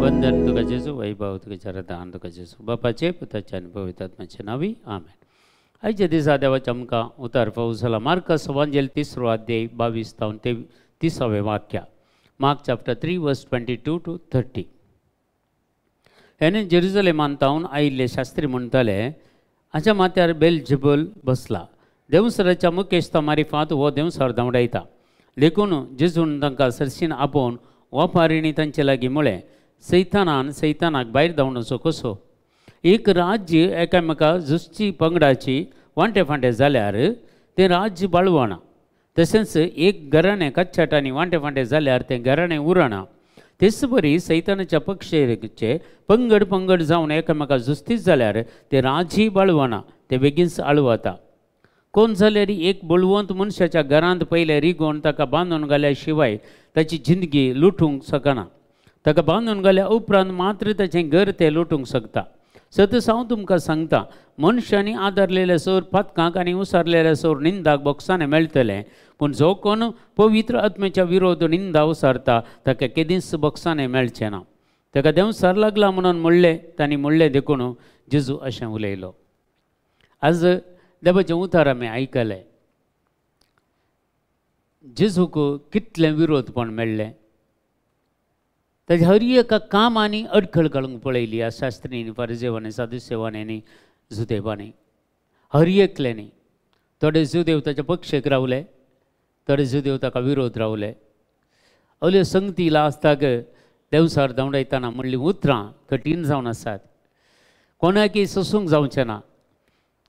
वंदन तुका जेजू, वैभव तुका चरतान तुका जेजू, बापाचे पुताचे आणि पवित्र आत्म्याचे नावी आमेन. आयच्या दिसा देवाच्या आमकां उतार पावस जाला. मार्कस एवांजेल 3रो अध्याय 22 ते 30वें वाक्य. मार्क चॅप्टर 3 वर्स 22 to 30. हेने जेरुसलेमान तावन आयिल्ले शास्त्री म्हणटाले, हाच्या माथ्यार बेलझेबूल बसला. देवसराच्या मुखेस्ता मारिफांत हो देवसर धांवडायता. देखून जेजून तांकां सरशीन आपोवन वापारिणी तांचे लागीं म्हळें, सैतानाक भायर धांवडचो कसो? एक राज्य एकामेका झुजची पंगडाची वांटे फांटे जाल्यार तें राज्य बाळवना. तशेंच एक घराणें कच्चाटांनी वांटे फांटे जाल्यार तें घराणें उरना. तेच बरी सैतानाच्या पक्षेचे पंगड जावन एकामेका झुजतीच जाल्यार तें राज्य बाळवना, तें बेगीनच आळवता. कोण जाल्यार एक बळवंत मनशाच्या घरांत पयले रिगोवन ताका बांदून घाल्या शिवाय ताची जिंदगी लुटूंक शकना. ताका बांदून घाल्या उपरांत मात्र ताचें घर तें लुटूंक शकता. सतत हांव तुमकां सांगता, मनशांनी आदारलेले सोर पातकांक आनी उसारलेले सोर निंदाक बोगसाने मेळटले, पूण जो कोण पवित्र आत्म्याच्या विरोध निंदा उसारता ताका केदींच बोगसाने मेळचें ना. ताका देवसार लागला म्हणून म्हणलें, तांणी म्हणलें देखून जेजू अशें उलयलो. आज देवाचें उतार आमी आयकलें. जेजूक कितलें विरोधपण मेळ्ळें. ताच्या हर एका कामांनी अडखळ घालूंक पळयली. ह्या शास्त्रींनी, फरिसेवांनी, सादुसेवांनी, जुदेवांनी, हर एकल्यांनी. थोडे जुदेव ताच्या पक्षेक रावले, थोडे जुदेव ताका विरोध रावले. असल्यो संगती लास्ताक देवसार धांवडायतना म्हणली उतरां कठीण जावन आसात. कोणाकय सोसूंक जावचें ना.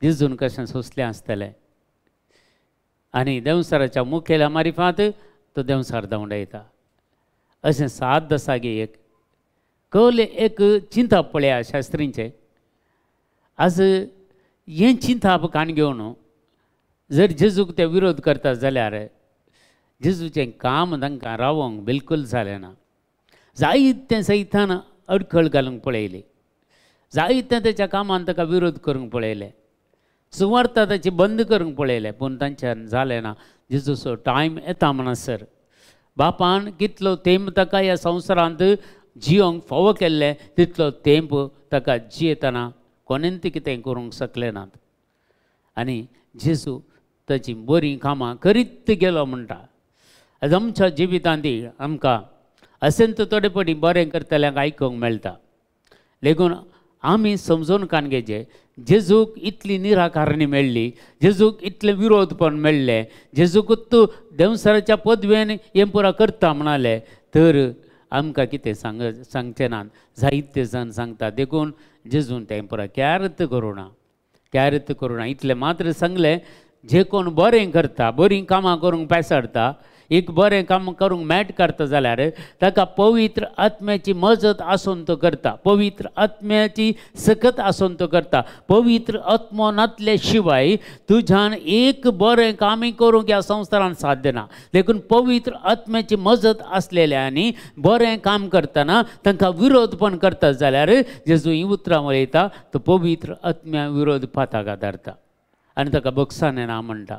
जेजून कशें सोंसलें आसतलें. आनी देवसाराच्या मुखेल्या मारिफांत तो देवसार धांवडायता. अशें 7 दसागे एक कळले एक चिंताप पळया शास्त्रींचें. आज हें चिंताप काण घेवन जर जेजूक ते विरोध करता जाल्यार जेजूचें काम तांकां रावोंक बिलकूल जालें ना. जायतें सैतान अडखळ घालूंक पळयली. जायतें ताच्या कामान ताका विरोध करूंक पळयलें. सुवार्ता ताची बंद करूंक पळयलें, पूण तांच्यान जालें ना. जेजूचो टायम येता म्हणसर बापान कितलो तेंप ताका ह्या संवसारांत जियोंक फावो केल्लें तितलो तेंप ताका जियेतना कोणेंत कितें करूंक शकले नात. आनी जेजू ताची बरीं कामां करीत गेलो म्हणटा. आज आमच्या जिवितांत आमकां असेंत थोडे पटी बरें करतल्यांक आयकूंक मेळटा. देखून आमी समजून काणगेचे जेजूक इतली निराकारणी मेळ्ळी, जेजूक इतलें विरोधपण मेळ्ळें, जेजूकूच तूं देवसराच्या पदवेन हें पुरा करता म्हणालें तर आमकां कितें सांगचें ना. जायते जाण सांगता. देखून जेजून तें पुरा कॅरत करूं ना. इतलें मात्र सांगलें, जे कोण बरें करता, बरीं कामां करूंक पेसाडटा, एक बरें काम करूंक मेट करता जाल्यार ताका पवित्र आत्म्याची मजत आसून तो करता. पवित्र आत्म्याची सकत आसून तो करता. पवित्र आत्मो नातले शिवाय तुज्यान एक बरें कामय करूंक ह्या संवसारांत साध्य ना. देखून पवित्र आत्म्याची मजत आसलेल्यांनी बरें काम करतना तांकां विरोधपण करता जाल्यार जेजू ही उतरां उलयता, तो पवित्र आत्म्या विरोध पाताक आदारता आनी ताका बक्षाने ना म्हणटा.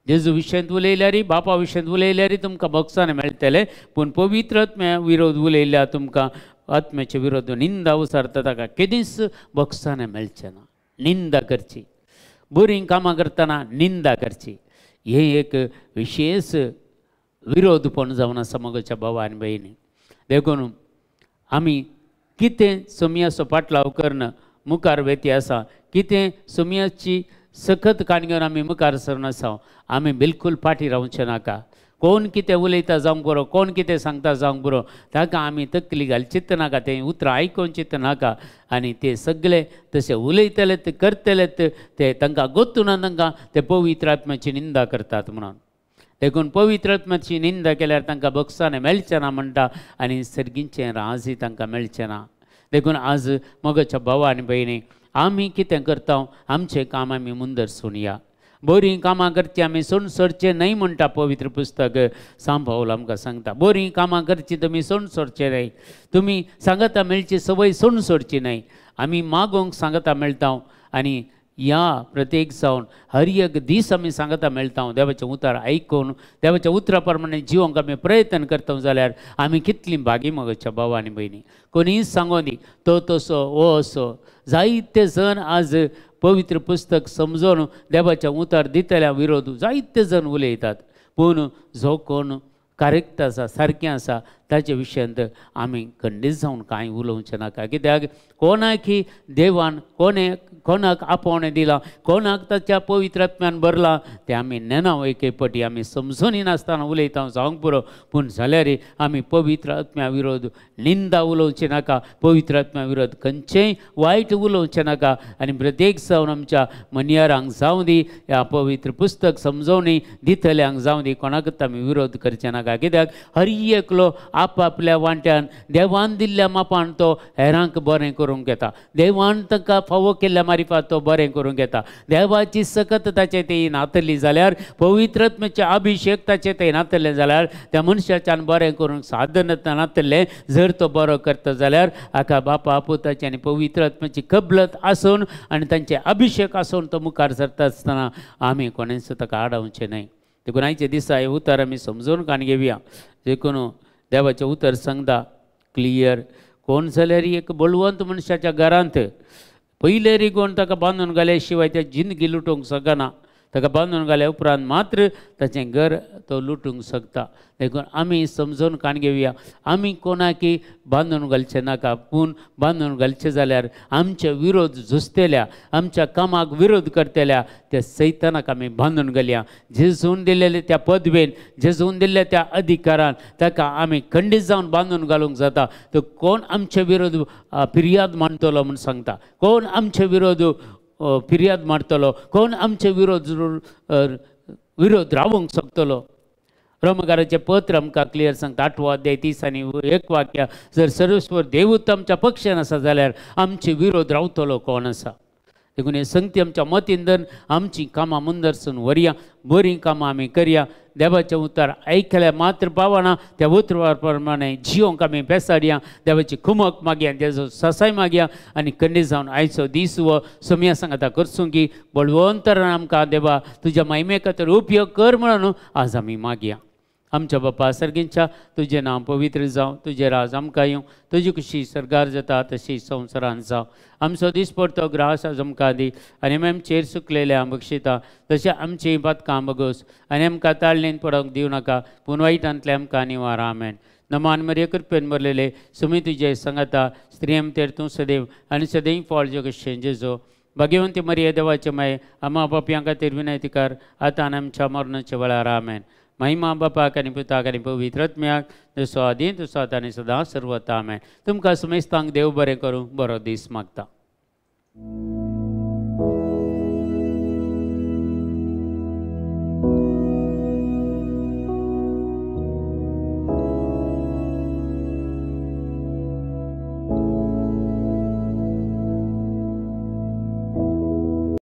जेजू विशयंत उलयल्यार, बापा विशयंत उलयल्यार तुमकां बक्षाने मेळटलें, पूण पवित्र आत्म्या विरोध उलयल्यार तुमकां आत्म्याचे विरोध निंदा उसारता ताका केदींच बक्षाने मेळचें ना. निंदा करची, बरीं कामां करतना निंदा करची, हें एक विशेष विरोधपण जावन आसा मोगाच्या भावा आनी भयणी. देखून आमी कितें सुमयाचो पाटलाव करन मुखार वेती आसा, कितें सुमयाची सखत काण घेवन आमी मुखार सरून आसा, आमी बिलकूल फाटीं रावचें नाका. कोण कितें उलयता जावंक बरो, कोण कितें सांगता जावंक बरो, ताका आमी तकली घाल चित्त नाका. तें उतरां आयकून चित्त नाका. आनी ते सगळे तशें उलयतलेत, करतलेत, ते तांकां गोतून तांकां ते पवित्र आत्म्याची निंदा करतात म्हणून. देखून पवित्र आत्म्याची निंदा केल्यार तांकां बक्षाने मेळचें ना म्हणटा आनी सर्गींचें राजय तांकां मेळचें ना. देखून आज मोगाच्या भावा आनी भयणी, आमी कितें करता आमचें काम आमी मुंदर सुणया. बरीं कामां करची आमी सोडून सोडचें न्हय म्हणटा पवित्र पुस्तक सांत पावल आमकां सांगता. बरीं कामां करची तुमी सोडून सोडचें न्हय. तुमी सांगता मेळची संवय सोडून सोडची न्हय. आमी मागोवंक सांगता मेळटा आनी या प्रत्येक जावन हर एक दीस आमी सांगता मेळटा देवाचें उतर आयकून देवाच्या उतरा प्रमाणे जिवंक आमी प्रयत्न करता जाल्यार आमी कितली भागी मगच्या भाव आनी भयणी. कोणीय सांगो दी तो तसो हो असो. जायते जण आज पवित्र पुस्तक समजून देवाच्या उतर दितल्या विरोध जायते जण उलयतात. पूण जो कोण करेक्ट आसा सारकें आसा ताचे विशयांत आमी खंडीत जावन कांय उलोवचें नाका. कित्याक कोणाकी देवान कोणाक आपोवणें दिलां कोणाक ताच्या पवित्र आत्म्यान भरलां तें आमी नेनाव एके पटी आमी समजूनी नासतना उलयता जावंक पुरो. पूण जाल्यार आमी पवित्र आत्म्या विरोध निंदा उलोवचें नाका. पवित्र आत्म्या विरोध खंयचेंय वायट उलोवचें नाका. आनी प्रत्येक जावन आमच्या मनियारांक जावं दी ह्या पवित्र पुस्तक समजोवणी दितल्यांक जावं दी कोणाकच आमी विरोध करचें नाका. कित्याक हर एकलो आपल्या वांट्यान देवान दिल्ल्या मापान तो हेरांक बरें करूंक येता. देवान ताका फावो केल्ल्या मारिफात तो बरें करूंक येता. देवाची सकत ताचे तें नातली जाल्यार पवित्र आत्म्याचे अभिषेक ताचे तें नातले जाल्यार त्या मनशाच्यान बरें करूंक साधन नातलें. जर तो बरो करता जाल्यार हाका बापा पुताची आनी पवित्र आत्म्याची कबलत आसून आनी तांचे अभिषेक आसून तो मुखार सरता आसतना आमी कोणेंच ताका आडावचें न्हय. देखून आयचे दिसा हे उतर आमी समजून काण घेवया. देखून देवाचें उतर सांगता क्लियर. कोण जाल्यार एक बळवंत मनशाच्या घरांत पयले रिगोवन ताका बांदून घाल्या शिवाय त्या जिंदगी लुटोवंक शकना. ताका बांदून घाल्या उपरांत मात्र ताचें घर तो लुटूंक शकता. देखून आमी समजून काण घेवया. आमी कोणाकी बांदून घालचें नाका. पूण बांदून घालचें जाल्यार आमचे विरोध झुजतेल्या आमच्या कामाक विरोध करतेल्या त्या सैतानाक आमी बांदून घालया. जेजून दिल्लेले त्या पदवेन जेजून दिल्ल्या त्या अधिकारान ताका आमी खंडीत जावन बांदून घालूंक जाता. तो कोण आमचे विरोध फिर्याद मांडटलो म्हूण सांगता. कोण आमचे विरोध फिर्याद मारतलो कोण आमचे विरोध रावूंक शकतलो. रोमकाराचें पत्र आमकां क्लियर सांगता 8 अध्याय 30 आनी 1 वाक्य. जर सर्वेश्वर देवूत आमच्या पक्षान आसा जाल्यार आमचे विरोध रावतलो कोण आसा. देखून हे संगती आमच्या मतीन धरून आमची कामां मुंदरसून व्हरया. बरीं कामां आमी करया. देवाचें उतर आयकल्या मात्र पावना त्या उतरा प्रमाणे जिवंक आमी बेसाडया. देवाची कुमक मागया देवाचो ससाय मागया आनी खंडीत जावन आयचो दीस हो सोम्या सांगता करसूं की बळवंतरान आमकां देवा तुज्या महिमे खातीर उपयोग कर म्हणून आज आमी मागया. आमच्या बापा सर्गींच्या तुजें नांव पवित्र जावं. तुजें राज आमकां येवं. तुजी खुशी सरकार जाता तशी संवसारांत जावं. आमचो दिसपडतो ग्रास आज आमकां दी आनी आमी आमचेर सुकलेल्या बक्षिता तशें आमची पातकां बगोस आनी आमकां ताळणेन पडोवंक दिवं नाका पूण वायटांतले आमकां निवार. आमेन. नमान मरे कृपेन भरलेले सुमी तुजे सांगता स्त्रियम तेर तूं सदैव आनी सदैव फळ जगतशें जेजो भाग्यवंती मरिये देवाचे माये आमा बापयां खातीर विनंती कर आतां आनी आमच्या मरणाच्या वेळार. आमेन. महिमा बापाक आनी पुताक आनी पवित्र आत्म्याक जसो आदी तसो आतां आनी सदां सर्वता. आमेन. तुमकां समेस्तांक देव बरें करूं. बरो दीस मागता.